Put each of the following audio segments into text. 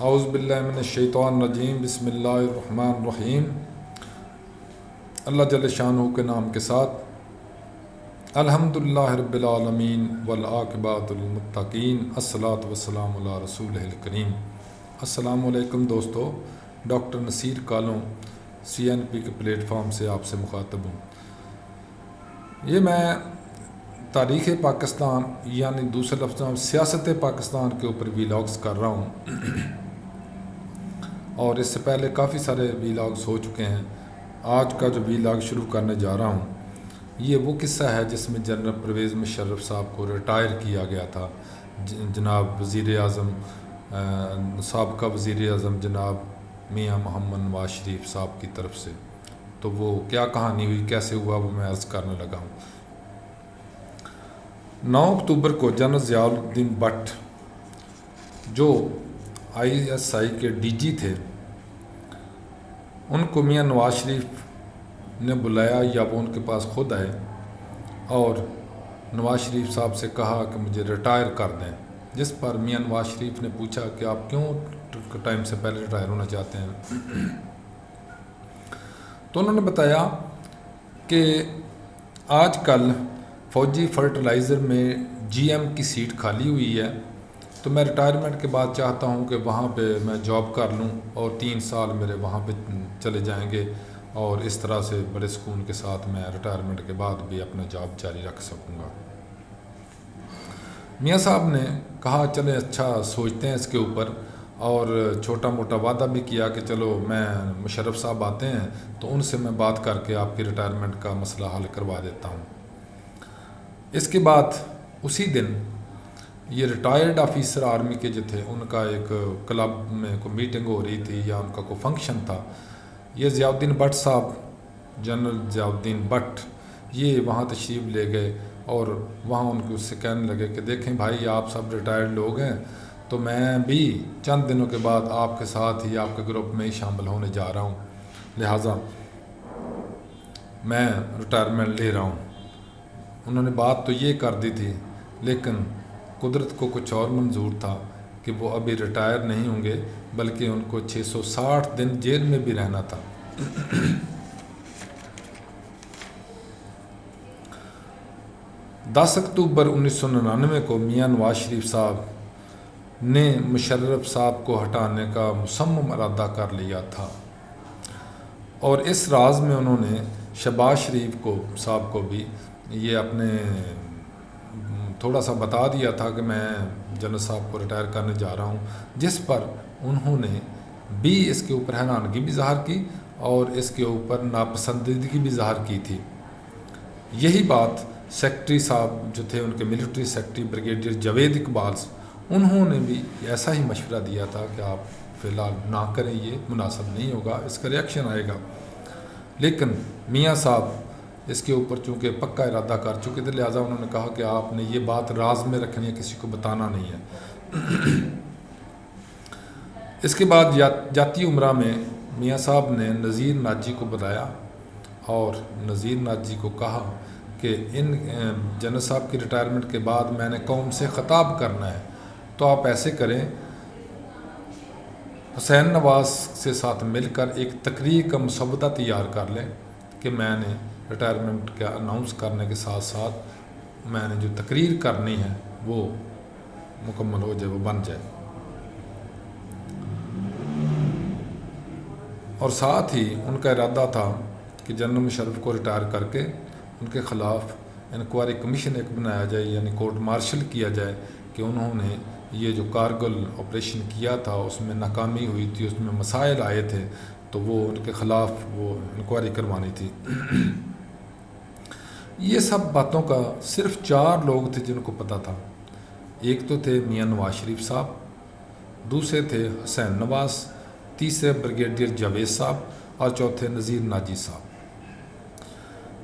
اعوذ باللہ من الشیطان الرجیم، بسم اللہ الرحمن الرحیم۔ اللہ جل شانہ کے نام کے ساتھ الحمدللہ رب العالمین والعاقبۃ للمتقین، الصلاۃ والسلام علی رسول الکریم۔ السلام علیکم دوستو، ڈاکٹر نصیر کالوں CNP کے پلیٹ فارم سے آپ سے مخاطب ہوں۔ یہ میں تاریخ پاکستان یعنی دوسرے لفظوں میں سیاست پاکستان کے اوپر ویلاگز کر رہا ہوں، اور اس سے پہلے کافی سارے ویلاگز ہو چکے ہیں۔ آج کا جو ویلاگ شروع کرنے جا رہا ہوں یہ وہ قصہ ہے جس میں جنرل پرویز مشرف صاحب کو ریٹائر کیا گیا تھا جناب وزیر اعظم سابقہ وزیر اعظم جناب میاں محمد نواز شریف صاحب کی طرف سے۔ تو وہ کیا کہانی ہوئی، کیسے ہوا، وہ میں عرض کرنے لگا ہوں۔ 9 اکتوبر کو جنرل ضیاء الدین بٹ جو ISI کے DG تھے، ان کو میاں نواز شریف نے بلایا یا وہ ان کے پاس خود آئے اور نواز شریف صاحب سے کہا کہ مجھے ریٹائر کر دیں، جس پر میاں نواز شریف نے پوچھا کہ آپ کیوں ٹائم سے پہلے ریٹائر ہونا چاہتے ہیں؟ تو انہوں نے بتایا کہ آج کل فوجی فرٹیلائزر میں GM کی سیٹ خالی ہوئی ہے، تو میں ریٹائرمنٹ کے بعد چاہتا ہوں کہ وہاں پہ میں جاب کر لوں اور 3 سال میرے وہاں پہ چلے جائیں گے، اور اس طرح سے بڑے سکون کے ساتھ میں ریٹائرمنٹ کے بعد بھی اپنا جاب جاری رکھ سکوں گا۔ میاں صاحب نے کہا چلیں اچھا سوچتے ہیں اس کے اوپر، اور چھوٹا موٹا وعدہ بھی کیا کہ چلو میں مشرف صاحب آتے ہیں تو ان سے میں بات کر کے آپ کی ریٹائرمنٹ کا مسئلہ حل کروا دیتا ہوں۔ اس کے بعد اسی دن یہ ریٹائرڈ آفیسر آرمی کے جو تھے ان کا ایک کلب میں کوئی میٹنگ ہو رہی تھی یا ان کا کوئی فنکشن تھا۔ یہ ضیاء الدین بٹ صاحب، جنرل ضیاء الدین بٹ، یہ وہاں تشریف لے گئے اور وہاں ان کو اس سے کہنے لگے کہ دیکھیں بھائی، آپ سب ریٹائرڈ لوگ ہیں، تو میں بھی چند دنوں کے بعد آپ کے ساتھ ہی آپ کے گروپ میں ہی شامل ہونے جا رہا ہوں، لہٰذا میں ریٹائرمنٹ لے رہا ہوں۔ انہوں نے بات تو یہ کر دی تھی، لیکن قدرت کو کچھ اور منظور تھا کہ وہ ابھی ریٹائر نہیں ہوں گے، بلکہ ان کو 660 دن جیل میں بھی رہنا تھا۔ 10 اکتوبر 1999 کو میاں نواز شریف صاحب نے مشرف صاحب کو ہٹانے کا مصمم ارادہ کر لیا تھا، اور اس راز میں انہوں نے شہباز شریف صاحب کو بھی یہ اپنے تھوڑا سا بتا دیا تھا کہ میں جنرل صاحب کو ریٹائر کرنے جا رہا ہوں، جس پر انہوں نے بھی اس کے اوپر حیرانگی بھی ظاہر کی اور اس کے اوپر ناپسندیدگی بھی ظاہر کی تھی۔ یہی بات سیکٹری صاحب جو تھے، ان کے military secretary brigadier Javed Iqbal, انہوں نے بھی ایسا ہی مشورہ دیا تھا کہ آپ فی الحال نہ کریں، یہ مناسب نہیں ہوگا، اس کا ریئیکشن آئے گا۔ لیکن میاں صاحب اس کے اوپر چونکہ پکا ارادہ کر چکے تھے، لہٰذا انہوں نے کہا کہ آپ نے یہ بات راز میں رکھنی ہے، کسی کو بتانا نہیں ہے۔ اس کے بعد جاتی عمرہ میں میاں صاحب نے نذیر ناجی کو بلایا اور نذیر ناجی کو کہا کہ ان جنرل صاحب کی ریٹائرمنٹ کے بعد میں نے قوم سے خطاب کرنا ہے، تو آپ ایسے کریں، حسین نواز سے ساتھ مل کر ایک تقریر کا مسودہ تیار کر لیں کہ میں نے ریٹائرمنٹ کا اناؤنس کرنے کے ساتھ ساتھ میں نے جو تقریر کرنی ہے وہ مکمل ہو جائے، وہ بن جائے، اور ساتھ ہی ان کا ارادہ تھا کہ جنرل مشرف کو ریٹائر کر کے ان کے خلاف انکوائری کمیشن ایک بنایا جائے، یعنی کورٹ مارشل کیا جائے کہ انہوں نے یہ جو کارگل آپریشن کیا تھا اس میں ناکامی ہوئی تھی، اس میں مسائل آئے تھے، تو وہ ان کے خلاف وہ انکوائری کروانی تھی۔ یہ سب باتوں کا صرف 4 لوگ تھے جن کو پتہ تھا۔ ایک تو تھے میاں نواز شریف صاحب، دوسرے تھے حسین نواز، تیسرے بریگیڈیئر جاوید صاحب، اور چوتھے نذیر ناجی صاحب۔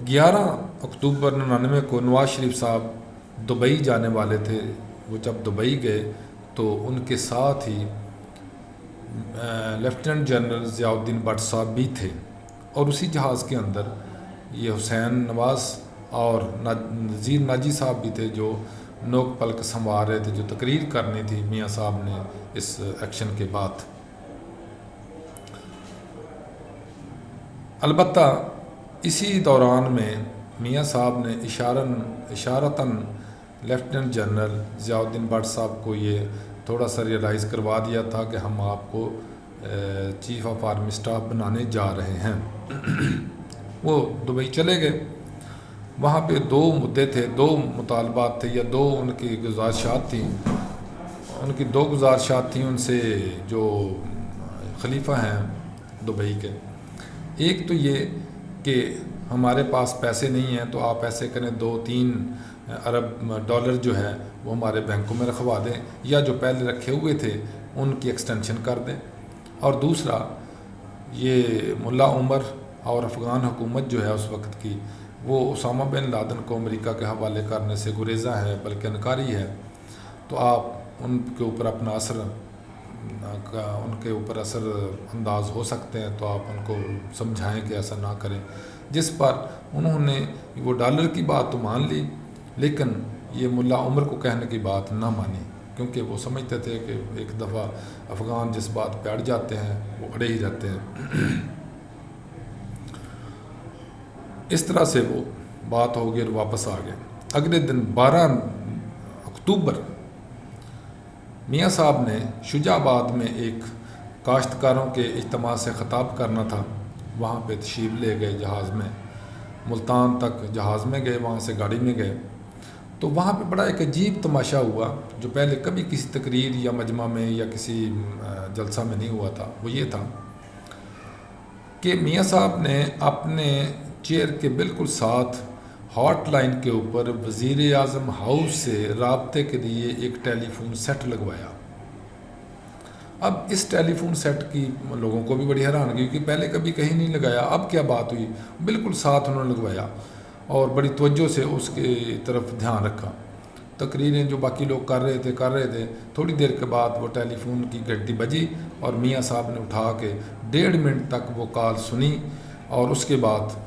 11 اکتوبر 1999 کو نواز شریف صاحب دبئی جانے والے تھے۔ وہ جب دبئی گئے تو ان کے ساتھ ہی lieutenant general Zia Uddin but صاحب بھی تھے، اور اسی جہاز کے اندر یہ حسین نواز اور نذیر ناجی صاحب بھی تھے جو نوک پلک سنوار رہے تھے، جو تقریر کرنی تھی میاں صاحب نے اس ایکشن کے بعد۔ البتہ اسی دوران میں میاں صاحب نے اشارتاً lieutenant general Zia Uddin but صاحب کو یہ تھوڑا سا ریئلائز کروا دیا تھا کہ ہم آپ کو چیف آف آرمی اسٹاف بنانے جا رہے ہیں۔ وہ دبئی چلے گئے، وہاں پہ 2 مدعے تھے، 2 مطالبات تھے یا 2 ان کی گزارشات تھیں۔ ان کی 2 گزارشات تھیں ان سے جو خلیفہ ہیں دبئی کے۔ ایک تو یہ کہ ہمارے پاس پیسے نہیں ہیں تو آپ ایسے کریں 2-3 ارب ڈالر جو ہے وہ ہمارے بینکوں میں رکھوا دیں، یا جو پہلے رکھے ہوئے تھے ان کی ایکسٹینشن کر دیں۔ اور دوسرا یہ ملا عمر اور افغان حکومت جو ہے اس وقت کی، وہ اسامہ بن لادن کو امریکہ کے حوالے کرنے سے گریزاں ہے بلکہ انکاری ہے، تو آپ ان کے اوپر اپنا ان کے اوپر اثر انداز ہو سکتے ہیں، تو آپ ان کو سمجھائیں کہ ایسا نہ کریں۔ جس پر انہوں نے وہ ڈالر کی بات تو مان لی، لیکن یہ ملا عمر کو کہنے کی بات نہ مانی، کیونکہ وہ سمجھتے تھے کہ ایک دفعہ افغان جس بات پہ اڑ جاتے ہیں وہ اڑے ہی جاتے ہیں۔ اس طرح سے وہ بات ہو گئی اور واپس آ گئے۔ اگلے دن 12 اکتوبر میاں صاحب نے شجاع آباد میں ایک کاشتکاروں کے اجتماع سے خطاب کرنا تھا، وہاں پہ تشریف لے گئے جہاز میں، ملتان تک جہاز میں گئے، وہاں سے گاڑی میں گئے۔ تو وہاں پہ بڑا ایک عجیب تماشا ہوا جو پہلے کبھی کسی تقریر یا مجمع میں یا کسی جلسہ میں نہیں ہوا تھا۔ وہ یہ تھا کہ میاں صاحب نے اپنے چیئر کے بالکل ساتھ ہاٹ لائن کے اوپر وزیر اعظم ہاؤس سے رابطے کے لیے ایک ٹیلی فون سیٹ لگوایا۔ اب اس ٹیلی فون سیٹ کی لوگوں کو بھی بڑی حیرانگی کہ پہلے کبھی کہیں نہیں لگایا، اب کیا بات ہوئی؟ بالکل ساتھ انہوں نے لگوایا اور بڑی توجہ سے اس کی طرف دھیان رکھا۔ تقریریں جو باقی لوگ کر رہے تھے، تھوڑی دیر کے بعد وہ ٹیلی فون کی گھنٹی بجی اور میاں صاحب نے اٹھا کے 1.5 منٹ تک وہ کال سنی، اور اس کے بعد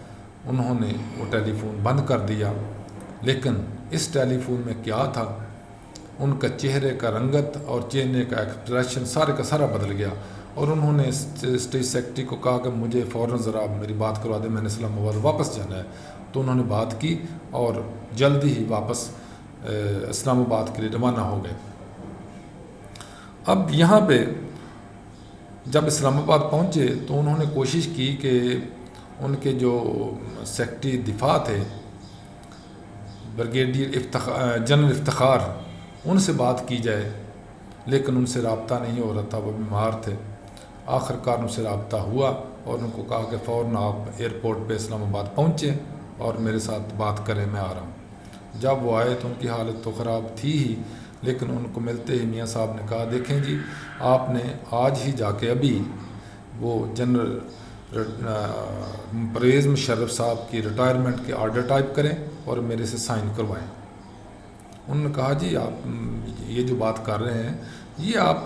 انہوں نے وہ ٹیلی فون بند کر دیا۔ لیکن اس ٹیلی فون میں کیا تھا، ان کا چہرے کا رنگت اور چہرے کا ایکسپریشن سارے کا سارا بدل گیا، اور انہوں نے اسٹیج سیکرٹری کو کہا کہ مجھے فوراً ذرا میری بات کروا دیں، میں نے اسلام آباد واپس جانا ہے۔ تو انہوں نے بات کی اور جلدی ہی واپس اسلام آباد کے لیے روانہ ہو گئے۔ اب یہاں پہ جب اسلام آباد پہنچے تو انہوں نے کوشش کی کہ ان کے جو سیکرٹری دفاع تھے بریگیڈیئر جنرل افتخار، ان سے بات کی جائے، لیکن ان سے رابطہ نہیں ہو رہا تھا، وہ بیمار تھے۔ آخر کار ان سے رابطہ ہوا اور ان کو کہا کہ فوراً آپ ایئرپورٹ پہ اسلام آباد پہنچیں اور میرے ساتھ بات کریں، میں آ رہا ہوں۔ جب وہ آئے تو ان کی حالت تو خراب تھی ہی، لیکن ان کو ملتے ہی میاں صاحب نے کہا دیکھیں جی، آپ نے آج ہی جا کے ابھی وہ جنرل پرویز مشرف صاحب کی ریٹائرمنٹ کے آرڈر ٹائپ کریں اور میرے سے سائن کروائیں۔ انہوں نے کہا جی آپ یہ جو بات کر رہے ہیں یہ آپ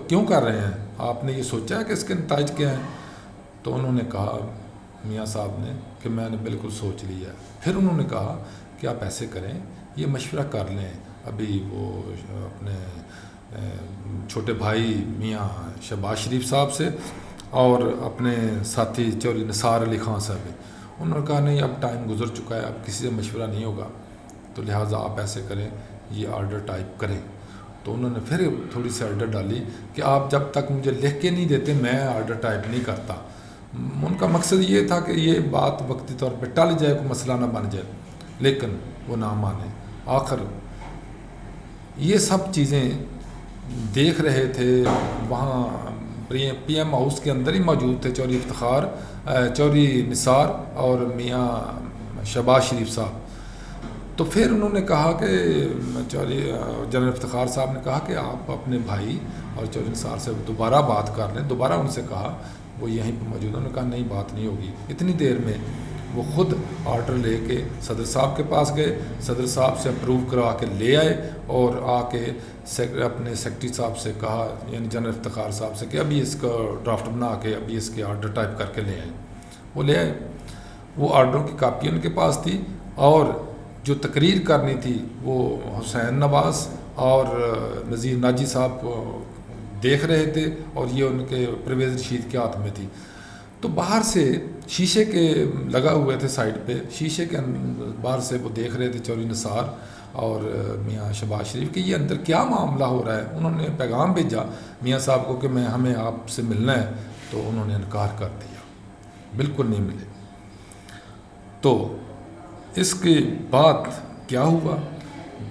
کیوں کر رہے ہیں؟ آپ نے یہ سوچا ہے کہ اس کے نتائج کیا ہیں؟ تو انہوں نے کہا میاں صاحب نے کہ میں نے بالکل سوچ لیا ہے۔ پھر انہوں نے کہا کہ آپ ایسے کریں، یہ مشورہ کر لیں ابھی وہ اپنے چھوٹے بھائی میاں شہباز شریف صاحب سے اور اپنے ساتھی چوری نثار علی خان صاحب۔ انہوں نے کہا نہیں، اب ٹائم گزر چکا ہے، اب کسی سے مشورہ نہیں ہوگا، تو لہٰذا آپ ایسے کریں، یہ آرڈر ٹائپ کریں۔ تو انہوں نے پھر تھوڑی سی آرڈر ڈالی کہ آپ جب تک مجھے لکھ کے نہیں دیتے میں آرڈر ٹائپ نہیں کرتا۔ ان کا مقصد یہ تھا کہ یہ بات وقتی طور پہ ٹال جائے، کوئی مسئلہ نہ بن جائے، لیکن وہ نہ مانے۔ آخر یہ سب چیزیں دیکھ رہے تھے، وہاں پی ایم ہاؤس کے اندر ہی موجود تھے چوری افتخار، چوری نثار اور میاں شہباز شریف صاحب۔ تو پھر انہوں نے کہا کہ جنرل افتخار صاحب نے کہا کہ آپ اپنے بھائی اور چوری نثار سے دوبارہ بات کر لیں۔ دوبارہ ان سے کہا، وہ یہیں پہ موجود، انہوں نے کہا نہیں بات نہیں ہوگی۔ اتنی دیر میں وہ خود آرڈر لے کے صدر صاحب کے پاس گئے، صدر صاحب سے اپروو کروا کے لے آئے اور آ کے اپنے سیکرٹری صاحب سے کہا، یعنی جنرل افتخار صاحب سے، کہ ابھی اس کا ڈرافٹ بنا کے ابھی اس کے آرڈر ٹائپ کر کے لے آئے۔ وہ لے آئے، وہ آرڈروں کی کاپی ان کے پاس تھی، اور جو تقریر کرنی تھی وہ حسین نواز اور نذیر ناجی صاحب دیکھ رہے تھے اور یہ ان کے پرویز رشید کے ہاتھ میں تھی. تو باہر سے شیشے کے لگا ہوئے تھے سائڈ پہ، شیشے کے باہر سے وہ دیکھ رہے تھے چوری نثار اور میاں شہباز شریف کہ یہ اندر کیا معاملہ ہو رہا ہے. انہوں نے پیغام بھیجا میاں صاحب کو کہ ہمیں آپ سے ملنا ہے، تو انہوں نے انکار کر دیا، بالکل نہیں ملے. تو اس کے بعد کیا ہوا،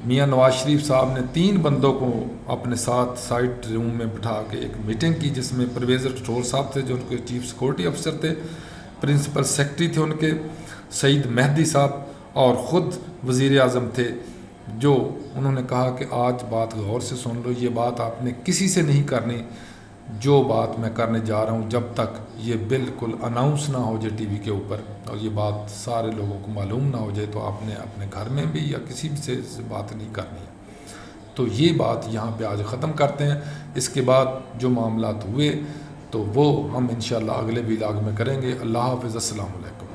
میاں نواز شریف صاحب نے 3 بندوں کو اپنے ساتھ سائٹ روم میں بٹھا کے ایک میٹنگ کی، جس میں پرویز ٹھور صاحب تھے جو ان کے چیف سیکورٹی افسر تھے، پرنسپل سیکرٹری تھے ان کے سعید مہدی صاحب، اور خود وزیر اعظم تھے، جو انہوں نے کہا کہ آج بات غور سے سن لو، یہ بات آپ نے کسی سے نہیں کرنی، جو بات میں کرنے جا رہا ہوں جب تک یہ بالکل اناؤنس نہ ہو جائے ٹی وی کے اوپر اور یہ بات سارے لوگوں کو معلوم نہ ہو جائے، تو آپ نے اپنے گھر میں بھی یا کسی بھی سے بات نہیں کرنی ہے. تو یہ بات یہاں پہ آج ختم کرتے ہیں. اس کے بعد جو معاملات ہوئے تو وہ ہم انشاءاللہ اگلے ویلاگ میں کریں گے. اللہ حافظ، السلام علیکم.